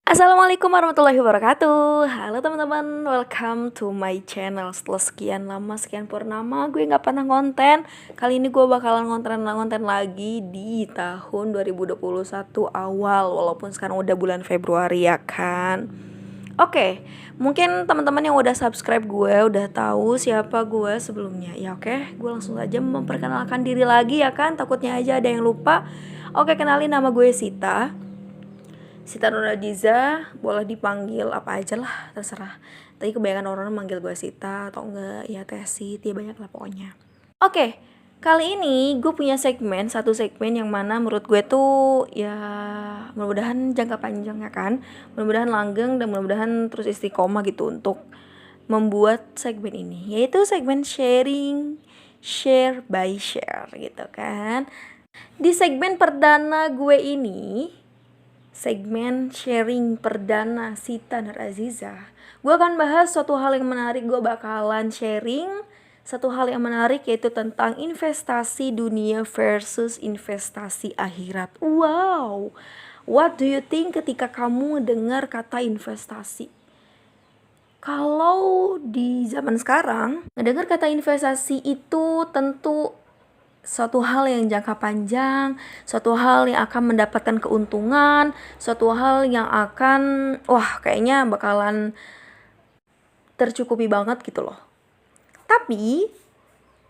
Assalamualaikum warahmatullahi wabarakatuh. Halo teman-teman, welcome to my channel. Setelah sekian lama, sekian purnama gue gak pernah konten. Kali ini gue bakalan konten lagi di tahun 2021 awal, walaupun sekarang udah bulan Februari ya kan. Oke, mungkin teman-teman yang udah subscribe gue udah tahu siapa gue sebelumnya. Ya oke, gue langsung aja memperkenalkan diri lagi ya kan. Takutnya aja ada yang lupa. Oke, kenalin, nama gue Sita Nurajiza, boleh dipanggil apa aja lah, terserah. Tapi kebanyakan orang manggil gue Sita atau enggak ya Tesit, ya banyak lah pokoknya. Oke, kali ini gue punya satu segmen yang mana menurut gue tuh ya mudah-mudahan jangka panjang ya kan, mudah-mudahan langgeng dan mudah-mudahan terus istiqomah gitu untuk membuat segmen ini, yaitu segmen sharing, share by share gitu kan. Di segmen perdana gue ini, segmen sharing perdana Sita Nurajiza, gue akan bahas suatu hal yang menarik. Gue bakalan sharing satu hal yang menarik, yaitu tentang investasi dunia versus investasi akhirat. Wow, what do you think ketika kamu dengar kata investasi? Kalau di zaman sekarang, mendengar kata investasi itu tentu suatu hal yang jangka panjang, suatu hal yang akan mendapatkan keuntungan, suatu hal yang akan kayaknya bakalan tercukupi banget gitu loh. Tapi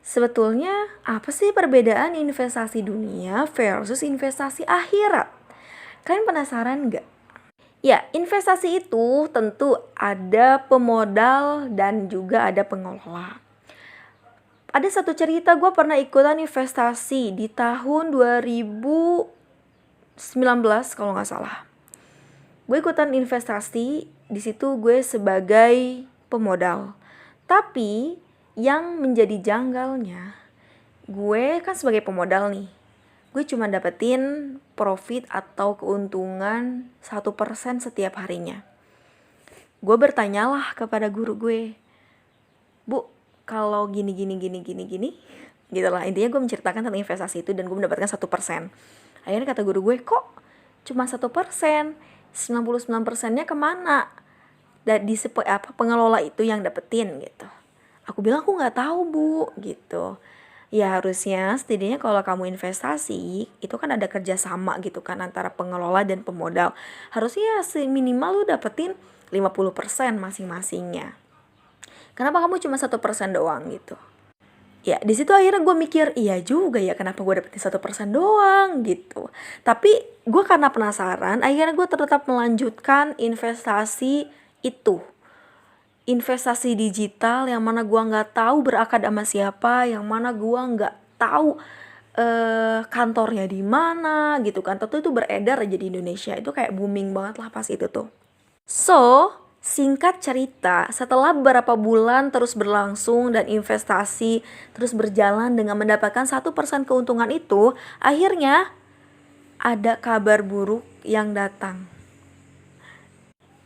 sebetulnya apa sih perbedaan investasi dunia versus investasi akhirat? Kalian penasaran gak? Ya, investasi itu tentu ada pemodal dan juga ada pengelola. Ada satu cerita, gue pernah ikutan investasi di tahun 2019 kalau nggak salah. Gue ikutan investasi, di situ gue sebagai pemodal. Tapi yang menjadi janggalnya, gue kan sebagai pemodal nih, gue cuma dapetin profit atau keuntungan 1% setiap harinya. Gue bertanyalah kepada guru gue, "Bu, kalau gini gitu lah." Intinya gue menceritakan tentang investasi itu dan gue mendapatkan 1%. Akhirnya kata guru gue, "Kok cuma 1%? 99%-nya kemana?" Dan di pengelola itu yang dapetin gitu. Aku bilang, "Aku nggak tahu, Bu," gitu. Ya harusnya setidaknya kalau kamu investasi itu kan ada kerjasama gitu kan antara pengelola dan pemodal. Harusnya minimal lu dapetin 50% masing-masingnya. Kenapa kamu cuma 1% doang gitu? Ya di situ akhirnya gue mikir, iya juga ya, kenapa gue dapetin 1% doang gitu. Tapi gue karena penasaran, akhirnya gue tetap melanjutkan investasi itu. Investasi digital yang mana gue nggak tahu berakad sama siapa, yang mana gue nggak tahu kantornya di mana gitu kan. Tentu itu beredar aja di Indonesia, itu kayak booming banget lah pas itu tuh. So, singkat cerita, setelah beberapa bulan terus berlangsung dan investasi terus berjalan dengan mendapatkan 1% keuntungan itu, akhirnya ada kabar buruk yang datang.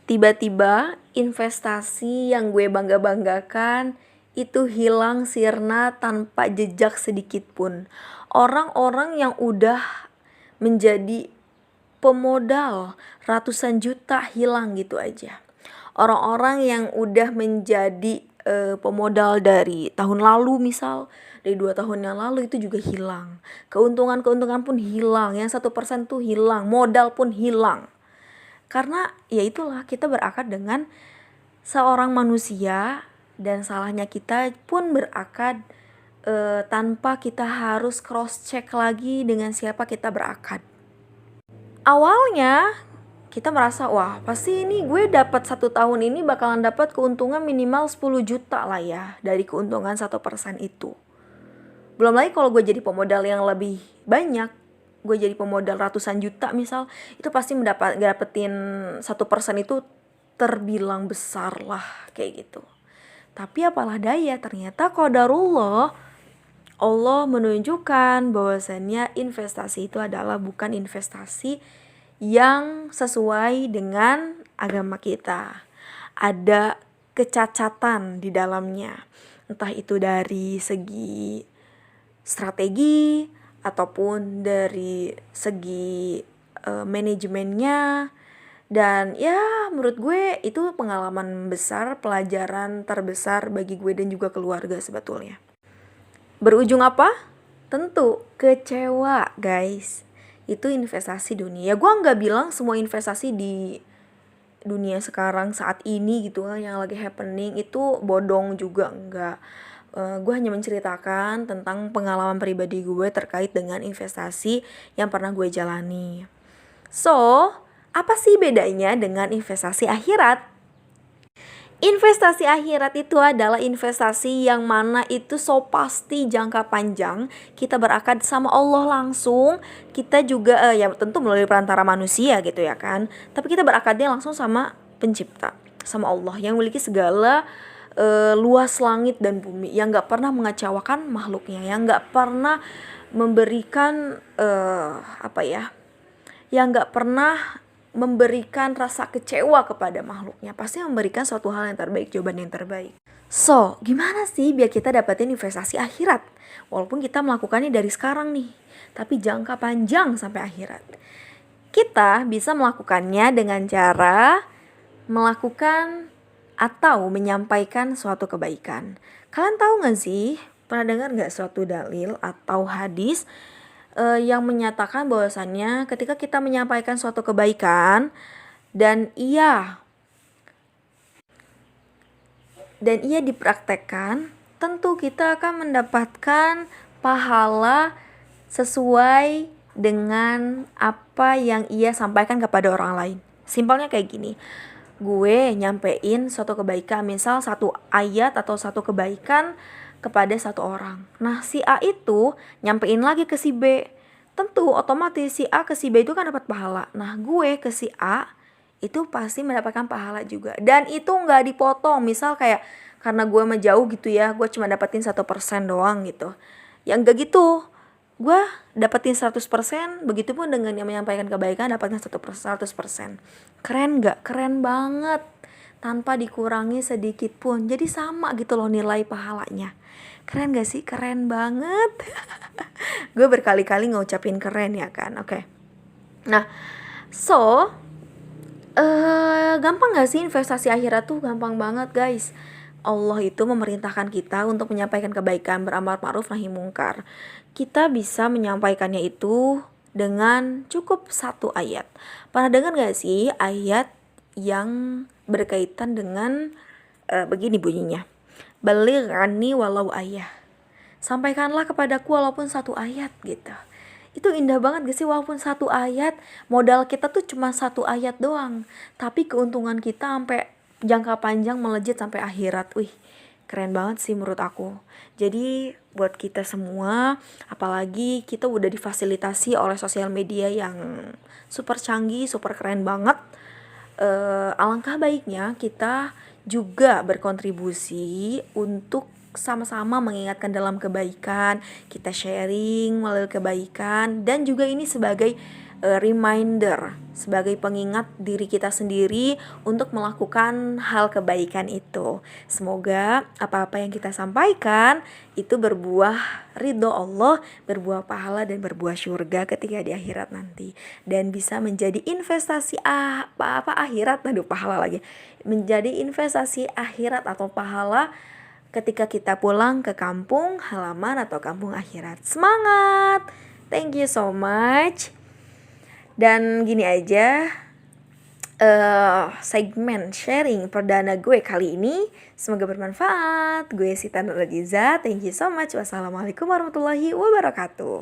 Tiba-tiba investasi yang gue bangga-banggakan itu hilang sirna tanpa jejak sedikit pun. Orang-orang yang udah menjadi pemodal ratusan juta hilang gitu aja. Orang-orang yang udah menjadi pemodal dari tahun lalu, misal dari 2 tahun yang lalu, itu juga hilang. Keuntungan pun hilang, yang 1% tuh hilang, modal pun hilang. Karena ya itulah, kita berakad dengan seorang manusia dan salahnya kita pun berakad tanpa kita harus cross check lagi dengan siapa kita berakad. Awalnya kita merasa, wah pasti ini gue dapat 1 tahun ini bakalan dapat keuntungan minimal 10 juta lah ya dari keuntungan 1% itu. Belum lagi kalau gue jadi pemodal yang lebih banyak, gue jadi pemodal ratusan juta misal, itu pasti dapetin 1% itu terbilang besar lah kayak gitu. Tapi apalah daya, ternyata qadarullah, Allah menunjukkan bahwasannya investasi itu adalah bukan investasi yang sesuai dengan agama kita. Ada kecacatan di dalamnya, entah itu dari segi strategi ataupun dari segi manajemennya, Dan ya menurut gue itu pengalaman besar, pelajaran terbesar bagi gue dan juga keluarga sebetulnya. Berujung apa? Tentu kecewa, guys. Itu investasi dunia. Gue nggak bilang semua investasi di dunia sekarang saat ini gitu yang lagi happening itu bodong juga, enggak. Gue hanya menceritakan tentang pengalaman pribadi gue terkait dengan investasi yang pernah gue jalani. So, apa sih bedanya dengan investasi akhirat? Investasi akhirat itu adalah investasi yang mana itu so pasti jangka panjang. Kita berakad sama Allah langsung. Kita juga ya tentu melalui perantara manusia gitu ya kan. Tapi kita berakadnya langsung sama pencipta, sama Allah yang memiliki segala luas langit dan bumi, yang gak pernah mengecewakan makhluknya, yang gak pernah memberikan yang gak pernah memberikan rasa kecewa kepada makhluknya. Pasti memberikan suatu hal yang terbaik, jawaban yang terbaik. So, gimana sih biar kita dapetin investasi akhirat? Walaupun kita melakukannya dari sekarang nih, tapi jangka panjang sampai akhirat. Kita bisa melakukannya dengan cara melakukan atau menyampaikan suatu kebaikan. Kalian tahu gak sih, pernah dengar gak suatu dalil atau hadis yang menyatakan bahwasannya ketika kita menyampaikan suatu kebaikan dan ia dipraktekkan, tentu kita akan mendapatkan pahala sesuai dengan apa yang ia sampaikan kepada orang lain. Simpelnya kayak gini, gue nyampein suatu kebaikan, misal satu ayat atau satu kebaikan kepada satu orang. Nah, si A itu nyampein lagi ke si B. Tentu otomatis si A ke si B itu kan dapat pahala. Nah, gue ke si A itu pasti mendapatkan pahala juga. Dan itu gak dipotong. Misal kayak karena gue mah jauh gitu ya, gue cuma dapetin 1% doang gitu. Ya enggak gitu. Gue dapetin 100%, begitupun dengan yang menyampaikan kebaikan dapetin 100%. Keren gak? Keren banget. Tanpa dikurangi sedikit pun. Jadi sama gitu loh nilai pahalanya. Keren gak sih? Keren banget. Gue berkali-kali ngucapin keren ya kan. Oke. Nah, so gampang gak sih investasi akhirat tuh? Gampang banget guys. Allah itu memerintahkan kita untuk menyampaikan kebaikan, beramar ma'ruf nahi mungkar. Kita bisa menyampaikannya itu dengan cukup satu ayat. Pernah dengar gak sih ayat yang berkaitan dengan begini bunyinya, baligh anni walau ayah, sampaikanlah kepadaku walaupun satu ayat gitu. Itu indah banget gak sih? Walaupun satu ayat, modal kita tuh cuma satu ayat doang, tapi keuntungan kita sampai jangka panjang melejit sampai akhirat. Wih, keren banget sih menurut aku. Jadi buat kita semua, apalagi kita udah difasilitasi oleh sosial media yang super canggih, super keren banget, alangkah baiknya kita juga berkontribusi untuk sama-sama mengingatkan dalam kebaikan, kita sharing melalui kebaikan, dan juga ini sebagai reminder, sebagai pengingat diri kita sendiri untuk melakukan hal kebaikan itu. Semoga apa-apa yang kita sampaikan itu berbuah ridho Allah, berbuah pahala dan berbuah surga ketika di akhirat nanti, dan bisa menjadi investasi akhirat, pahala lagi, menjadi investasi akhirat atau pahala ketika kita pulang ke kampung halaman atau kampung akhirat. Semangat! Thank you so much. Dan gini aja segmen sharing perdana gue kali ini, semoga bermanfaat. Gue Sita Nurhadiza, thank you so much. Wassalamualaikum warahmatullahi wabarakatuh.